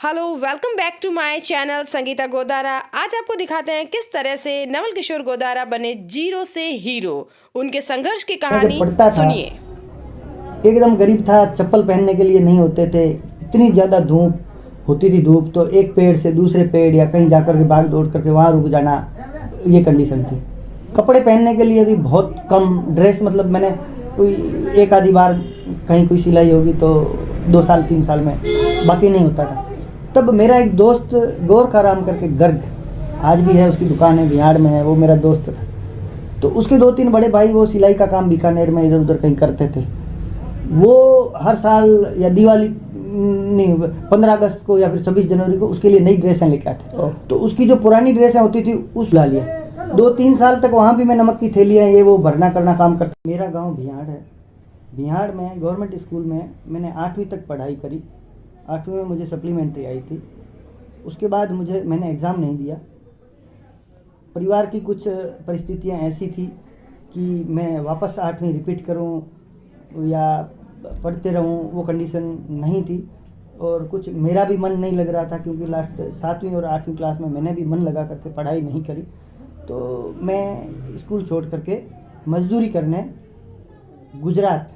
Hello welcome back to my channel Sangeeta Godara. आज आपको दिखाते हैं किस तरह से नवल किशोर गोदारा बने जीरो से हीरो। उनके संघर्ष की कहानी सुनिए। एकदम गरीब था, चप्पल पहनने के लिए नहीं होते थे, इतनी ज़्यादा धूप होती थी। धूप तो एक पेड़ से दूसरे पेड़ या कहीं जाकर के भाग दौड़ करके वहाँ रुक जाना, ये कंडीशन थी। कपड़े पहनने के लिए भी बहुत कम, ड्रेस मतलब मैंने कोई एक आधी बार कहीं कोई सिलाई होगी तो 2 साल 3 साल में, बाकी नहीं होता था। तब मेरा एक दोस्त गोरखाराम करके गर्ग, आज भी है, उसकी दुकान है बिहार में है, वो मेरा दोस्त था। तो उसके 2-3 बड़े भाई वो सिलाई का काम बीकानेर में इधर उधर कहीं करते थे। वो हर साल या दिवाली नहीं, 15 अगस्त को या फिर 26 जनवरी को उसके लिए नई ड्रेसें लेके आते। तो उसकी जो पुरानी ड्रेसें होती थी उस ला लिया। 2-3 साल तक वहाँ भी मैं नमक की थैलियाँ ये वो भरना करना काम करता। मेरा गाँव बिहार है। बिहार में गवर्नमेंट स्कूल में मैंने 8वीं तक पढ़ाई करी। 8वीं में मुझे सप्लीमेंट्री आई थी। उसके बाद मैंने एग्ज़ाम नहीं दिया। परिवार की कुछ परिस्थितियाँ ऐसी थी कि मैं वापस 8वीं रिपीट करूं या पढ़ते रहूं, वो कंडीशन नहीं थी। और कुछ मेरा भी मन नहीं लग रहा था, क्योंकि लास्ट 7वीं और 8वीं क्लास में मैंने भी मन लगा करके पढ़ाई नहीं करी। तो मैं स्कूल छोड़ करके मजदूरी करने गुजरात,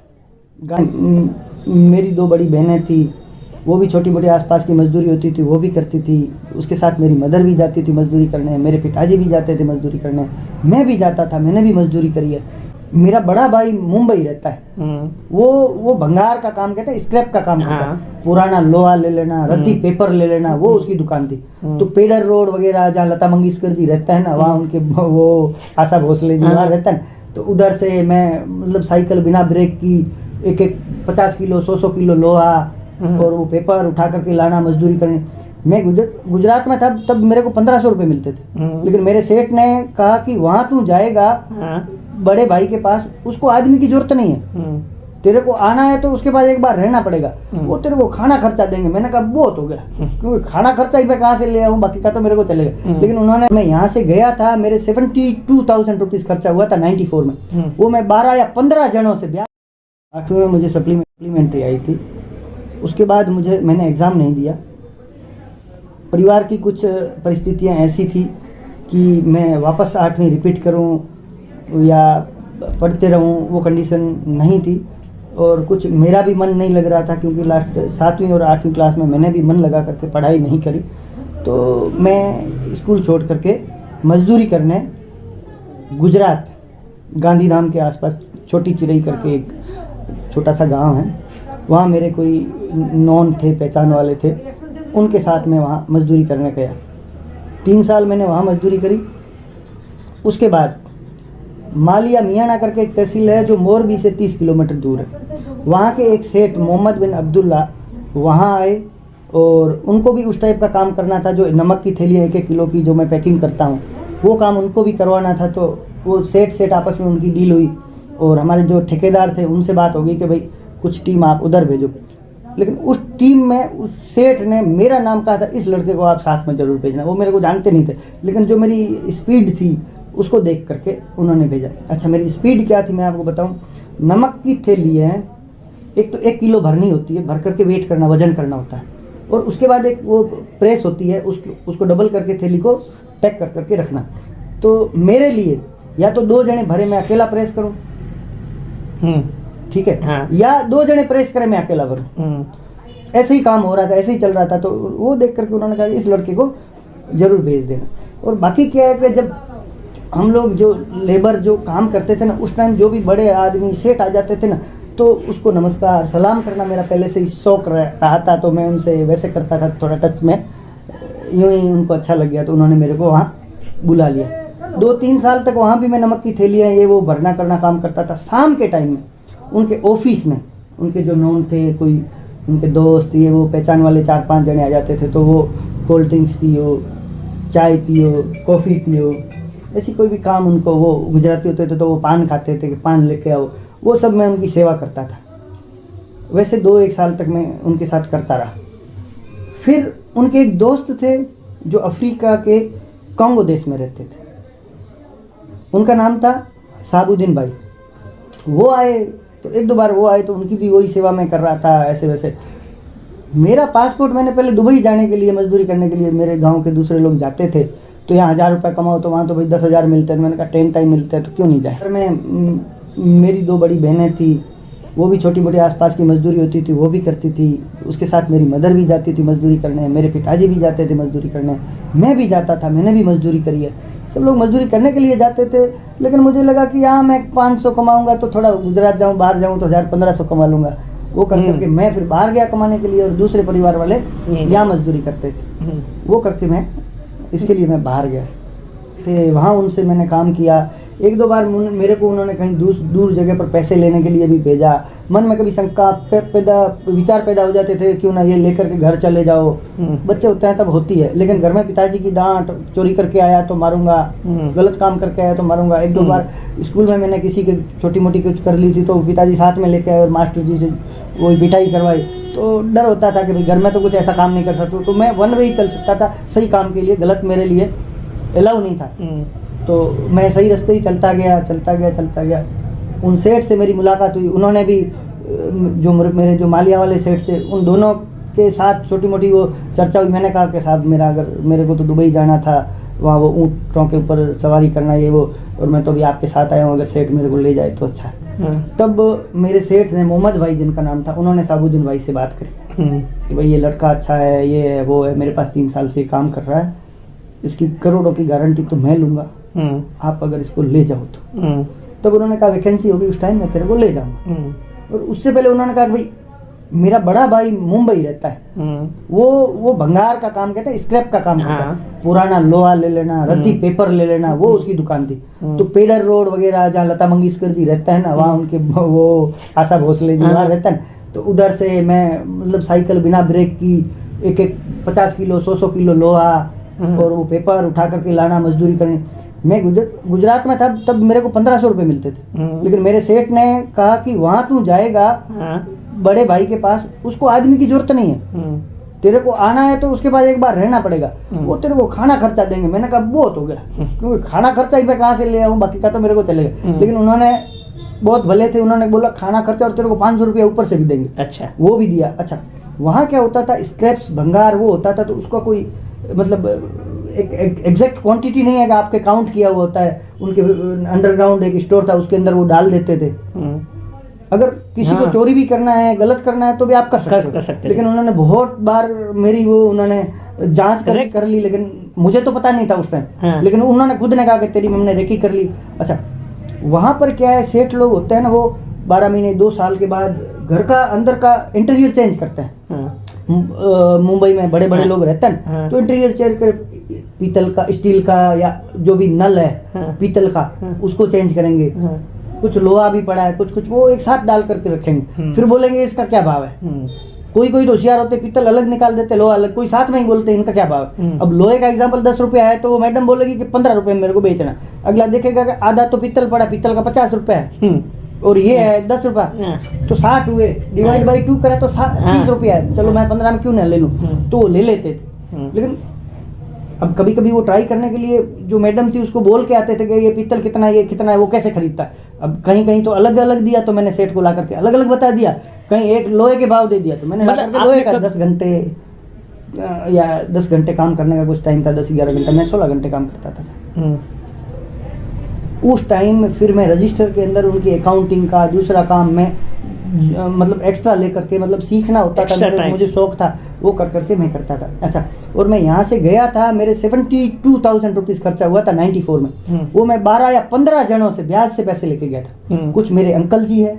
मेरी 2 बड़ी बहनें थी, वो भी छोटी मोटी आसपास की मजदूरी होती थी वो भी करती थी। उसके साथ मेरी मदर भी जाती थी मजदूरी करने, मेरे पिताजी भी जाते थे मजदूरी करने, मैं भी जाता था, मैंने भी मजदूरी करी है। मेरा बड़ा भाई मुंबई रहता है। वो भंगार का काम कहते हैं, स्क्रैप का काम करता है। पुराना लोहा ले लेना, रद्दी पेपर ले लेना, वो उसकी दुकान थी। तो पेडर रोड वगैरह जहाँ लता मंगेशकर जी रहता है ना, वहाँ उनके वो आशा भोसले जी वहाँ रहता है। तो उधर से मैं मतलब साइकिल बिना ब्रेक की एक 50 किलो 100 किलो लोहा और वो पेपर उठा करके लाना, मजदूरी करनी। मैं गुजरात में था तब मेरे को 1500 रुपये मिलते थे। लेकिन मेरे सेठ ने कहा कि वहाँ तू जाएगा बड़े भाई के पास, उसको आदमी की जरूरत नहीं है, तेरे को आना है तो उसके पास एक बार रहना पड़ेगा, वो तेरे को खाना खर्चा देंगे। मैंने कहा बहुत हो गया, क्योंकि खाना खर्चा ही मैं कहाँ से ले आऊँ, बाकी का तो मेरे को चलेगा। लेकिन उन्होंने, मैं यहाँ से गया था, मेरे 72,000 रुपीज़ खर्चा हुआ था 94 में। वो मैं 12 या 15 जनों से ब्याह। 8वीं में मुझे सप्लीमेंट्री आई थी। उसके बाद मैंने एग्ज़ाम नहीं दिया। परिवार की कुछ परिस्थितियाँ ऐसी थी कि मैं वापस 8वीं रिपीट करूं या पढ़ते रहूं, वो कंडीशन नहीं थी। और कुछ मेरा भी मन नहीं लग रहा था, क्योंकि लास्ट 7वीं और 8वीं क्लास में मैंने भी मन लगा करके पढ़ाई नहीं करी। तो मैं स्कूल छोड़ करके मजदूरी करने गुजरात, गांधीधाम के आसपास छोटी चिरई करके एक छोटा सा गांव है, वहाँ मेरे कोई नॉन थे, पहचान वाले थे, उनके साथ मैं वहाँ मजदूरी करने गया। 3 साल मैंने वहाँ मजदूरी करी। उसके बाद मालिया मियाना करके एक तहसील है जो मोरबी से 30 किलोमीटर दूर है। वहाँ के एक सेठ मोहम्मद बिन अब्दुल्ला वहाँ आए और उनको भी उस टाइप का काम करना था, जो नमक की थैली 1-1 किलो की जो मैं पैकिंग करता हूँ, वो काम उनको भी करवाना था। तो वो सेठ आपस में उनकी डील हुई और हमारे जो ठेकेदार थे उनसे बात हो गई कि भाई कुछ टीम आप उधर भेजो। लेकिन उस टीम में उस सेठ ने मेरा नाम कहा था, इस लड़के को आप साथ में ज़रूर भेजना। वो मेरे को जानते नहीं थे, लेकिन जो मेरी स्पीड थी उसको देख करके उन्होंने भेजा। अच्छा, मेरी स्पीड क्या थी मैं आपको बताऊं। नमक की थैली है, एक तो 1 किलो भरनी होती है, भर करके वेट करना, वजन करना होता है, और उसके बाद एक वो प्रेस होती है, उसको डबल करके थैली को पैक कर करके रखना। तो मेरे लिए या तो 2 जने भरे मैं अकेला प्रेस करूँ, ठीक है, हाँ। या 2 जने प्रेस करें मैं अकेला भरूं। ऐसे ही काम हो रहा था, ऐसे ही चल रहा था। तो वो देख करके उन्होंने कहा इस लड़के को जरूर भेज देना। और बाकी क्या है कि जब हम लोग जो लेबर जो काम करते थे ना, उस टाइम जो भी बड़े आदमी सेठ आ जाते थे ना, तो उसको नमस्कार सलाम करना मेरा पहले से ही शौक रहा था। तो मैं उनसे वैसे करता था, थोड़ा टच में, यूँ ही उनको अच्छा लग गया तो उन्होंने मेरे को वहाँ बुला लिया। 2-3 साल तक वहाँ भी मैं नमक की थैलियाँ ये वो भरना करना काम करता था। शाम के टाइम में उनके ऑफिस में उनके जो नॉन थे, कोई उनके दोस्त ये वो पहचान वाले 4-5 जने आ जाते थे। तो वो कोल्ड ड्रिंक्स पियो, चाय पियो, कॉफ़ी पियो, ऐसी कोई भी काम उनको, वो गुजराती होते थे तो वो पान खाते थे कि पान लेके आओ, वो सब मैं उनकी सेवा करता था। वैसे 2-1 साल तक मैं उनके साथ करता रहा। फिर उनके एक दोस्त थे जो अफ्रीका के कांगो देश में रहते थे, उनका नाम था साबुद्दीन भाई। वो आए तो 1-2 बार वो आए तो उनकी भी वही सेवा मैं कर रहा था ऐसे वैसे। मेरा पासपोर्ट मैंने पहले दुबई जाने के लिए, मजदूरी करने के लिए, मेरे गांव के दूसरे लोग जाते थे तो यहाँ 1000 रुपये कमाओ तो वहाँ तो भाई 10,000 मिलते हैं। मैंने कहा 10 टाइम मिलते हैं तो क्यों नहीं जाए। फिर मेरी 2 बड़ी बहनें थी, वो भी छोटी मोटी आसपास की मजदूरी होती थी वो भी करती थी। उसके साथ मेरी मदर भी जाती थी मजदूरी करने, मेरे पिताजी भी जाते थे मजदूरी करने, मैं भी जाता था, मैंने भी मजदूरी करी है। सब लोग मजदूरी करने के लिए जाते थे, लेकिन मुझे लगा कि यहाँ मैं 500 कमाऊँगा तो थोड़ा गुजरात जाऊँ, बाहर जाऊँ तो 1000-1500 कमा लूँगा। वो कर करके मैं फिर बाहर गया कमाने के लिए और दूसरे परिवार वाले यहाँ मजदूरी करते थे। वो करके मैं इसके लिए मैं बाहर गया थे, वहाँ उनसे मैंने काम किया। 1-2 बार मेरे को उन्होंने कहीं दूर जगह पर पैसे लेने के लिए भी भेजा। मन में कभी शंका विचार पैदा हो जाते थे, क्यों ना ये लेकर के घर चले जाओ। बच्चे होते हैं तब होती है, लेकिन घर में पिताजी की डांट, चोरी करके आया तो मारूंगा, गलत काम करके आया तो मारूंगा। 1-2 बार स्कूल में मैंने किसी के छोटी मोटी कुछ कर ली थी तो पिताजी साथ में लेके आए और मास्टर जी से वो पिटाई करवाई। तो डर होता था कि भाई घर में तो कुछ ऐसा काम नहीं कर सकता, तो मैं वन वे ही चल सकता था सही काम के लिए, गलत मेरे लिए अलाउ नहीं था। तो मैं सही रास्ते ही चलता गया। उन सेठ से मेरी मुलाकात हुई, उन्होंने भी जो मेरे जो मालिया वाले सेठ से, उन दोनों के साथ छोटी मोटी वो चर्चा हुई। मैंने कहा कि साहब मेरे को तो दुबई जाना था, वहाँ वो ऊँटों के ऊपर सवारी करना ये वो, और मैं तो अभी आपके साथ आया हूँ, अगर सेठ मेरे को ले जाए तो अच्छा। तब मेरे सेठ ने, मोहम्मद भाई जिनका नाम था, उन्होंने साबुद्दीन भाई से बात करी कि भाई ये लड़का अच्छा है, ये है वो है, मेरे पास 3 साल से काम कर रहा है, इसकी करोड़ों की गारंटी तो मैं लूँगा, आप अगर इसको ले जाओ तो। तब उन्होंने कहा वैकेंसी होगी उस टाइम में तेरे को ले जाऊंगा। और उससे पहले उन्होंने कहा कि भाई मेरा बड़ा भाई मुंबई रहता है, वो भंगार का काम कहते हैं, स्क्रैप का काम करता है, पुराना लोहा ले लेना, रद्दी पेपर ले लेना, वो उसकी दुकान थी। तो पेडर रोड वगैरह जहाँ लता मंगेशकर जी रहते हैं ना, वहाँ उनके वो आशा भोसले जी वहाँ रहते हैं। तो उधर से मैं मतलब साइकिल बिना ब्रेक की 50 किलो 100 किलो लोहा और वो पेपर उठा करके लाना, मजदूरी करनी। मैं गुजरात में था तब मेरे को 1500 रुपये मिलते थे, लेकिन मेरे सेठ ने कहा कि वहाँ तू जाएगा बड़े भाई के पास, उसको आदमी की जरूरत नहीं है, तेरे को आना है तो उसके पास एक बार रहना पड़ेगा, वो तेरे को खाना खर्चा देंगे। मैंने कहा बहुत हो गया, क्योंकि खाना खर्चा ही मैं कहाँ से ले आऊँ, बाकी का तो मेरे को चलेगा। लेकिन उन्होंने बहुत भले थे, उन्होंने बोला खाना खर्चा और तेरे को 500 रुपया ऊपर से भी देंगे। अच्छा, वो भी दिया। अच्छा, वहाँ क्या होता था, स्क्रैप्स भंगार वो होता था, तो उसका कोई मतलब एक एग्जैक्ट क्वांटिटी नहीं है कि आपके काउंट किया हुआ होता है। उनके अंडरग्राउंड एक स्टोर था, उसके अंदर वो डाल देते थे। अगर किसी को चोरी भी करना है, गलत करना है तो भी आप कर सकते। लेकिन उन्होंने बहुत बार मेरी वो उन्होंने जांच कर ली, लेकिन मुझे तो पता नहीं था उस टाइम। लेकिन उन्होंने खुद ने कहा कि तेरी हमने रेकी कर ली। अच्छा, वहाँ पर क्या है, सेठ लोग होते हैं ना, वो 12 महीने 2 साल के बाद घर का अंदर का इंटीरियर चेंज करते हैं। मुंबई में बड़े बड़े लोग रहते हैं, तो इंटीरियर चेंज कर, पीतल का, स्टील का, या जो भी नल है पीतल का, उसको चेंज करेंगे। कुछ लोहा भी पड़ा है, कुछ वो एक साथ डाल करके रखेंगे, फिर बोलेंगे इसका क्या भाव है। कोई तो होशियार होते, पीतल अलग निकाल देते, लोहा अलग, कोई साथ में ही बोलते हैं इनका क्या भाव है। अब लोहे का एग्जाम्पल 10 रुपया है तो वो मैडम बोलेगी कि 15 रुपये मेरे को बेचना। अगला देखेगा कि आधा तो पीतल पड़ा, पीतल का 50 रुपया है, और ये है 10 रुपया, तो 60 हुए, डिवाइड बाई 2 करे तो 30 रुपया है, चलो मैं 15 में क्यों ना ले लूँ, तो वो ले लेते थे। लेकिन अब कभी कभी वो ट्राई करने के लिए जो मैडम थी उसको बोल के आते थे कि ये पीतल कितना है, ये कितना है, वो कैसे खरीदता है। अब कहीं कहीं तो अलग अलग दिया, तो मैंने सेठ को ला करके अलग अलग बता दिया। कहीं एक लोहे के भाव दे दिया, तो मैंने लोहे का 10 घंटे या 10 घंटे काम करने का कुछ टाइम था, 10-11 घंटे, मैं 16 घंटे काम करता था। उस टाइम में फिर मैं रजिस्टर के अंदर उनकी अकाउंटिंग का दूसरा काम में मतलब एक्स्ट्रा लेकर के, मतलब सीखना होता था, मुझे शौक था, वो कर करके मैं करता था। अच्छा, और मैं यहाँ से गया था, मेरे 72,000 रुपीज़ खर्चा हुआ था 94 में। वो मैं 12 या 15 जनों से ब्याज से पैसे लेके गया था। कुछ मेरे अंकल जी है,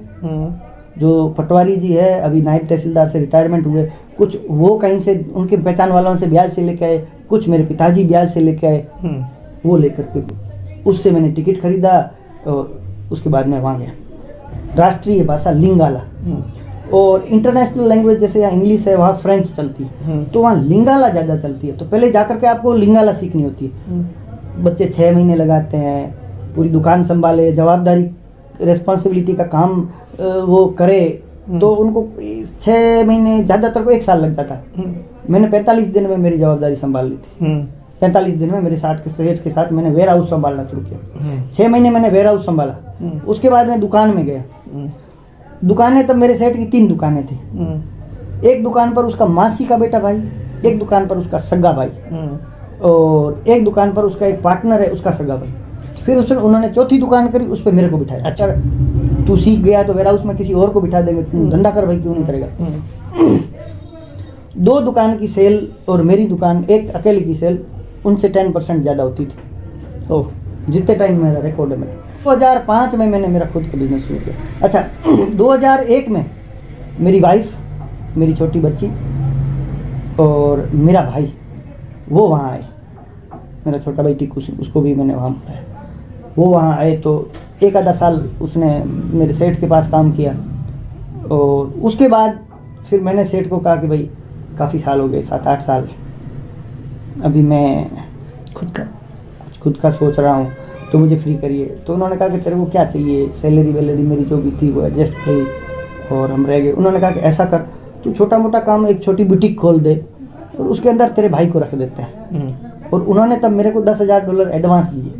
जो पटवारी जी है, अभी नायब तहसीलदार से रिटायरमेंट हुए, कुछ वो कहीं से उनके पहचान वालों से ब्याज से लेके आए, कुछ मेरे पिताजी ब्याज से लेके आए। वो लेकर के उससे मैंने टिकट खरीदा, और उसके बाद मैं वहाँ गया। राष्ट्रीय भाषा लिंगाला, और इंटरनेशनल लैंग्वेज जैसे यहाँ इंग्लिश है, वहाँ फ्रेंच चलती है, तो वहाँ लिंगाला ज़्यादा चलती है। तो पहले जाकर के आपको लिंगाला सीखनी होती है। बच्चे 6 महीने लगाते हैं, पूरी दुकान संभाले, जवाबदारी, रिस्पॉन्सिबिलिटी का काम वो करे, तो उनको 6 महीने, ज़्यादातर को 1 साल लग जाता है। मैंने 45 दिन में मेरी जवाबदारी संभाल ली थी। 45 दिन में मेरे साथ के सेठ के साथ मैंने वेयर हाउस संभालना शुरू किया। 6 महीने मैंने वेयर हाउस संभाला। उसके बाद मैं दुकान में गया। दुकानें, तब मेरे सेठ की 3 दुकानें थी। एक दुकान पर उसका मासी का बेटा भाई, एक दुकान पर उसका सगा भाई, और एक दुकान पर उसका एक पार्टनर है उसका सगा भाई। फिर उन्होंने चौथी दुकान करी, उस पर मेरे को बिठाया। अच्छा। तू सीख गया तो वेयर हाउस में किसी और को बिठा देंगे, तू धंधा कर भाई, क्यों नहीं करेगा। 2 दुकान की सेल और मेरी दुकान एक अकेले की सेल उनसे 10% ज़्यादा होती थी। ओह, जितने टाइम मेरा रिकॉर्ड है मेरा। 2005 में मैंने मेरा खुद का बिजनेस शुरू किया। अच्छा, 2001 में मेरी वाइफ, मेरी छोटी बच्ची और मेरा भाई वो वहाँ आए। मेरा छोटा भाई टीकू सिंह, उसको भी मैंने वहाँ बुलाया। वो वहाँ आए तो 1 आधा साल उसने मेरे सेठ के पास काम किया, और उसके बाद फिर मैंने सेठ को कहा कि भाई काफ़ी साल हो गए, 7-8 साल, अभी मैं खुद का सोच रहा हूँ, तो मुझे फ्री करिए। तो उन्होंने कहा कि तेरे को क्या चाहिए, सैलरी वैलरी मेरी जो भी थी वो एडजस्ट करी और हम रह गए। उन्होंने कहा कि ऐसा कर, तू छोटा मोटा काम, एक छोटी बुटीक खोल दे और उसके अंदर तेरे भाई को रख देते हैं। और उन्होंने तब मेरे को $10,000 एडवांस दिए,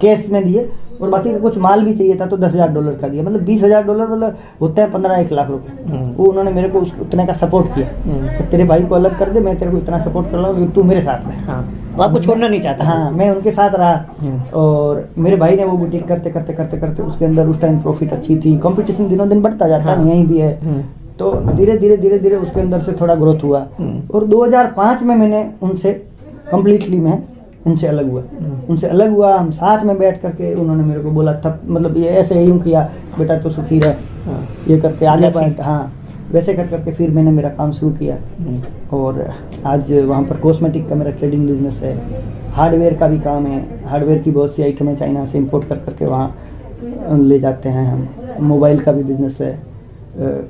कैश में दिए, और बाकी का कुछ माल भी चाहिए था तो $10,000 का दिया। मतलब $20,000 मतलब होते हैं 15-1 लाख रुपए। वो उन्होंने मेरे को उतने का सपोर्ट किया। तेरे भाई को अलग कर दे, मैं तेरे को इतना सपोर्ट कर रहा हूँ, तू मेरे साथ रह। हाँ, वो आपको छोड़ना नहीं चाहता। हाँ, मैं उनके साथ रहा। और मेरे भाई ने वो बुटीक करते करते करते करते उसके अंदर उस टाइम प्रॉफिट अच्छी थी, कंपटीशन दिनों दिन बढ़ता जाता है, यहीं भी है। तो धीरे धीरे उसके अंदर से थोड़ा ग्रोथ हुआ। और 2005 में मैंने उनसे कम्प्लीटली मैं उनसे अलग हुआ। हम साथ में बैठ करके, उन्होंने मेरे को बोला तब, मतलब ये ऐसे यूँ किया, बेटा तो सुखी रह, ये करके आगे बढ़। हाँ, वैसे कर करके फिर मैंने मेरा काम शुरू किया। और आज वहाँ पर कॉस्मेटिक का मेरा ट्रेडिंग बिजनेस है, हार्डवेयर का भी काम है। हार्डवेयर की बहुत सी आइटमें चाइना से इंपोर्ट कर करके वहाँ ले जाते हैं हम। मोबाइल का भी बिजनेस है,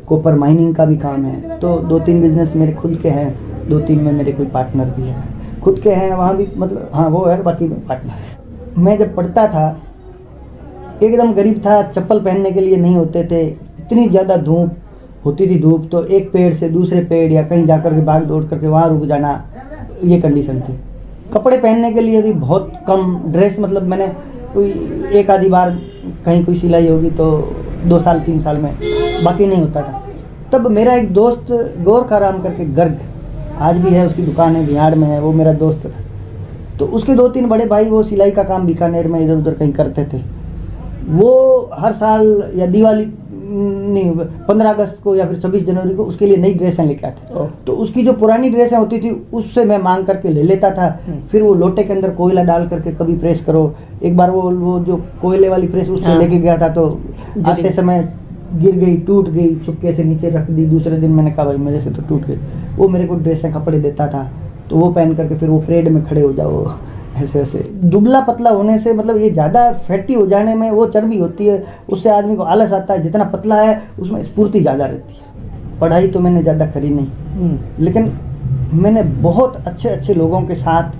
कॉपर माइनिंग का भी काम है। तो 2-3 बिजनेस मेरे खुद के हैं, 2-3 में मेरे कोई पार्टनर भी है। खुद के हैं वहाँ भी, मतलब हाँ वो है, बाकी पार्टनर। मैं जब पढ़ता था एकदम गरीब था, चप्पल पहनने के लिए नहीं होते थे, इतनी ज़्यादा धूप होती थी। धूप तो एक पेड़ से दूसरे पेड़ या कहीं जाकर के भाग दौड़ करके वहाँ रुक जाना, ये कंडीशन थी। कपड़े पहनने के लिए भी बहुत कम, ड्रेस मतलब मैंने कोई 1 आधी बार कहीं कोई सिलाई होगी तो 2 साल 3 साल में, बाकी नहीं होता था। तब मेरा एक दोस्त गोरखा राम करके, गर्ग आज भी है, उसकी दुकान है बिहार में है, वो मेरा दोस्त था। तो उसके 2-3 बड़े भाई वो सिलाई का काम बीकानेर में इधर उधर कहीं करते थे। वो हर साल या दिवाली नहीं, 15 अगस्त को या फिर 26 जनवरी को उसके लिए नई ड्रेसें लेके आते। तो उसकी जो पुरानी ड्रेसें होती थी उससे मैं मांग करके ले लेता था। फिर वो लोटे के अंदर कोयला डाल करके कभी प्रेस करो। एक बार वो जो कोयले वाली प्रेस उससे लेके गया था, तो आते समय गिर गई, टूट गई, चुपके से नीचे रख दी। दूसरे दिन मैंने कहा भाई मेरे से तो टूट गई। वो मेरे को ड्रेसें कपड़े देता था, तो वो पहन करके फिर वो परेड में खड़े हो जाओ, ऐसे ऐसे। दुबला पतला होने से, मतलब ये ज़्यादा फैटी हो जाने में वो चर्बी होती है, उससे आदमी को आलस आता है। जितना पतला है उसमें स्फूर्ति ज़्यादा रहती है। पढ़ाई तो मैंने ज़्यादा करी नहीं, लेकिन मैंने बहुत अच्छे अच्छे लोगों के साथ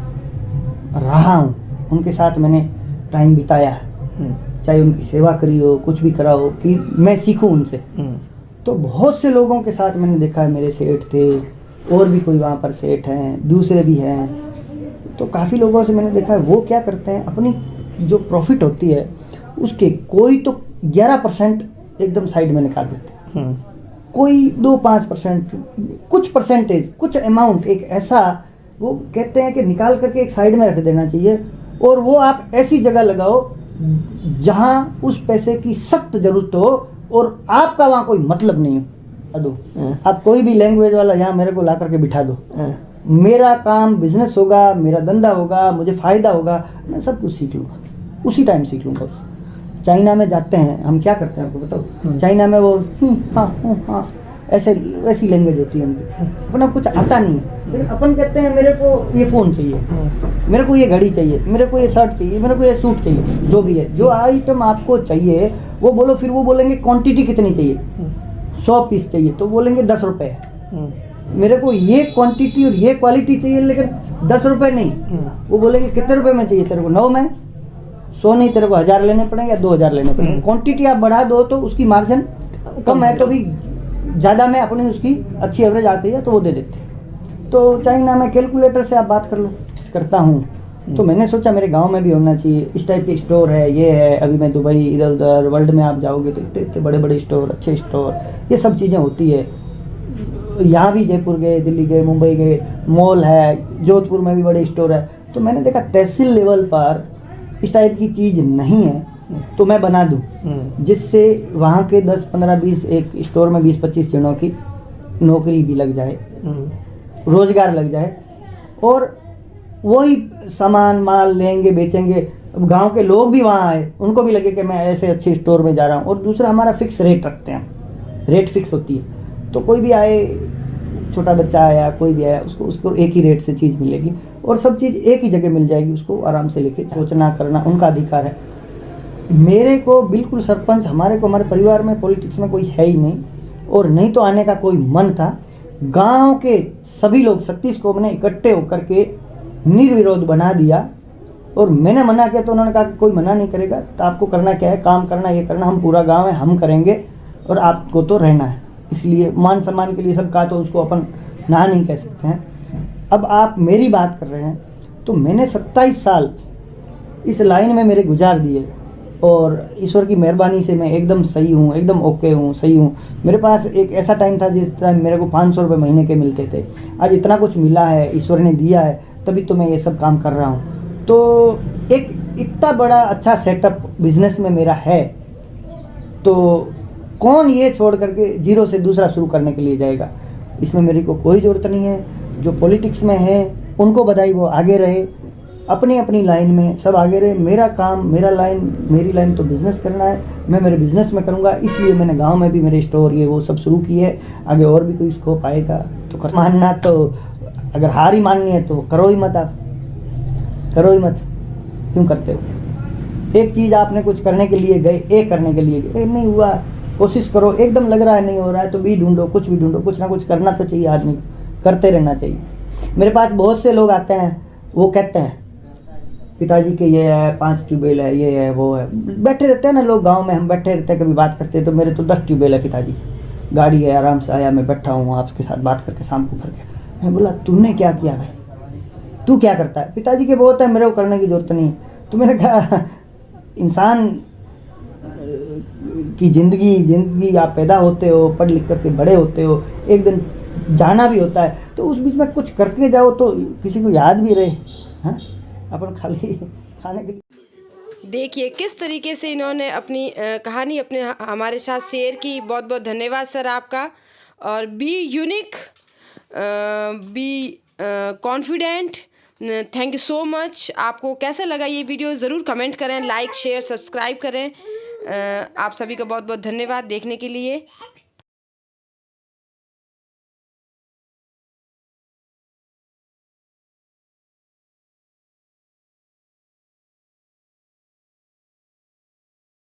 रहा हूँ, उनके साथ मैंने टाइम बिताया है। चाहे उनकी सेवा करी हो, कुछ भी करा हो, कि मैं सीखूं उनसे। तो बहुत से लोगों के साथ मैंने देखा है, मेरे सेठ थे, और भी कोई वहाँ पर सेठ हैं, दूसरे भी हैं। तो काफ़ी लोगों से मैंने देखा है वो क्या करते हैं, अपनी जो प्रॉफिट होती है उसके कोई तो 11% एकदम साइड में निकाल देते हैं, कोई 2-5%, कुछ परसेंटेज, कुछ अमाउंट एक ऐसा वो कहते हैं कि निकाल करके एक साइड में रख देना चाहिए। और वो आप ऐसी जगह लगाओ जहाँ उस पैसे की सख्त जरूरत हो और आपका वहाँ कोई मतलब नहीं हो। दो आप कोई भी लैंग्वेज वाला यहाँ मेरे को ला करके बिठा दो, मेरा काम बिजनेस होगा, मेरा धंधा होगा, मुझे फ़ायदा होगा, मैं सब कुछ सीख लूँगा, उसी टाइम सीख लूँगा। चाइना में जाते हैं हम, क्या करते हैं आपको बताओ। चाइना में वो हाँ ऐसे वैसी लैंग्वेज होती है उनकी, अपना कुछ आता नहीं है। लेकिन अपन कहते हैं मेरे को ये फ़ोन चाहिए, मेरे को ये घड़ी चाहिए, मेरे को ये शर्ट चाहिए, मेरे को ये सूट चाहिए, जो भी है, जो आइटम आपको चाहिए वो बोलो। फिर वो बोलेंगे क्वांटिटी कितनी चाहिए, 100 पीस चाहिए तो बोलेंगे 10 रुपये। मेरे को ये क्वांटिटी और ये क्वालिटी चाहिए लेकिन 10 रुपये नहीं। वो बोलेंगे कितने रुपए में चाहिए तेरे को, 9 में, 100 नहीं, तेरे को 1000 लेने पड़ेंगे या 2000 लेने पड़ेंगे। क्वांटिटी आप बढ़ा दो तो उसकी मार्जिन कम है, तो भी ज़्यादा में अपनी उसकी अच्छी एवरेज आती है तो वो दे देते हैं। तो चाइना में कैलकुलेटर से आप बात कर लो, करता हूँ। तो मैंने सोचा मेरे गांव में भी होना चाहिए, इस टाइप के स्टोर है, ये है। अभी मैं दुबई इधर उधर वर्ल्ड में आप जाओगे तो इतने इतने बड़े बड़े स्टोर, अच्छे स्टोर, ये सब चीज़ें होती है। यहाँ भी जयपुर गए, दिल्ली गए, मुंबई गए, मॉल है, जोधपुर में भी बड़े स्टोर है। तो मैंने देखा तहसील लेवल पर इस टाइप की चीज़ नहीं है, तो मैं बना दूँ, जिससे वहाँ के 10, 15, 20 एक स्टोर में 20-25 जनों की नौकरी भी लग जाए, रोजगार लग जाए, और वही सामान माल लेंगे, बेचेंगे। अब गांव के लोग भी वहाँ आए, उनको भी लगे कि मैं ऐसे अच्छे स्टोर में जा रहा हूँ। और दूसरा, हमारा फिक्स रेट रखते हैं, रेट फिक्स होती है। तो कोई भी आए, छोटा बच्चा आया, कोई भी आया, उसको एक ही रेट से चीज़ मिलेगी, और सब चीज़ एक ही जगह मिल जाएगी, उसको आराम से लेके सोचना करना उनका अधिकार है। मेरे को बिल्कुल सरपंच, हमारे परिवार में पॉलिटिक्स में कोई है ही नहीं, और नहीं तो आने का कोई मन था। गांव के सभी लोग 36 को मैंने इकट्ठे होकर के निर्विरोध बना दिया, और मैंने मना किया तो उन्होंने कहा कि कोई मना नहीं करेगा, तो आपको करना क्या है, काम करना, ये करना, हम पूरा गांव है, हम करेंगे, और आपको तो रहना है। इसलिए मान सम्मान के लिए सब कहा, तो उसको अपन ना नहीं कह सकते हैं। अब आप मेरी बात कर रहे हैं, तो मैंने 27 साल इस लाइन में मेरे गुजार दिए, और ईश्वर की मेहरबानी से मैं एकदम सही हूँ, एकदम ओके हूँ, सही हूँ। मेरे पास एक ऐसा टाइम था जिस टाइम मेरे को 500 रुपये महीने के मिलते थे। आज इतना कुछ मिला है, ईश्वर ने दिया है, तभी तो मैं ये सब काम कर रहा हूँ। तो एक इतना बड़ा अच्छा सेटअप बिजनेस में मेरा है, तो कौन ये छोड़ करके जीरो से दूसरा शुरू करने के लिए जाएगा। इसमें मेरी को कोई ज़रूरत नहीं है। जो पॉलिटिक्स में है उनको बधाई, वो आगे रहे, अपनी अपनी लाइन में सब आगे रहे। मेरा काम, मेरी लाइन तो बिज़नेस करना है, मैं मेरे बिज़नेस में करूँगा। इसलिए मैंने गांव में भी मेरे स्टोर ये वो सब शुरू किए है। आगे और भी कोई स्कोप आएगा तो कर, मानना तो, अगर हार ही माननी है तो करो ही मत, आप करो ही मत। क्यों करते हो? एक चीज़ आपने कुछ करने के लिए गए, एक करने के लिए गए, नहीं हुआ, कोशिश करो। एकदम लग रहा है नहीं हो रहा है तो भी ढूंढो, कुछ भी ढूंढो, कुछ ना कुछ करना तो चाहिए आदमी, करते रहना चाहिए। मेरे पास बहुत से लोग आते हैं, वो कहते हैं पिताजी के ये है, 5 ट्यूबवेल है, ये है, वो है। बैठे रहते हैं ना लोग गांव में, हम बैठे रहते हैं, कभी बात करते हैं तो मेरे तो 10 ट्यूबवेल है पिताजी, गाड़ी है, आराम से आया, मैं बैठा हूँ आपके साथ बात करके शाम को करके। मैं बोला तूने क्या किया भाई, तू क्या करता है? पिताजी के बहुत है, मेरे को करने की जरूरत नहीं। तो मैंने कहा इंसान की ज़िंदगी आप पैदा होते हो, पढ़ लिख करके बड़े होते हो, एक दिन जाना भी होता है, तो उस बीच में कुछ करके जाओ तो किसी को याद भी रहे। हाँ, अपन खाली खाने के लिए। देखिए किस तरीके से इन्होंने अपनी कहानी अपने हमारे साथ शेयर की। बहुत बहुत धन्यवाद सर आपका। और be unique, be confident, thank you so much. आपको कैसा लगा ये वीडियो ज़रूर कमेंट करें, लाइक शेयर सब्सक्राइब करें। आप सभी का बहुत बहुत धन्यवाद देखने के लिए।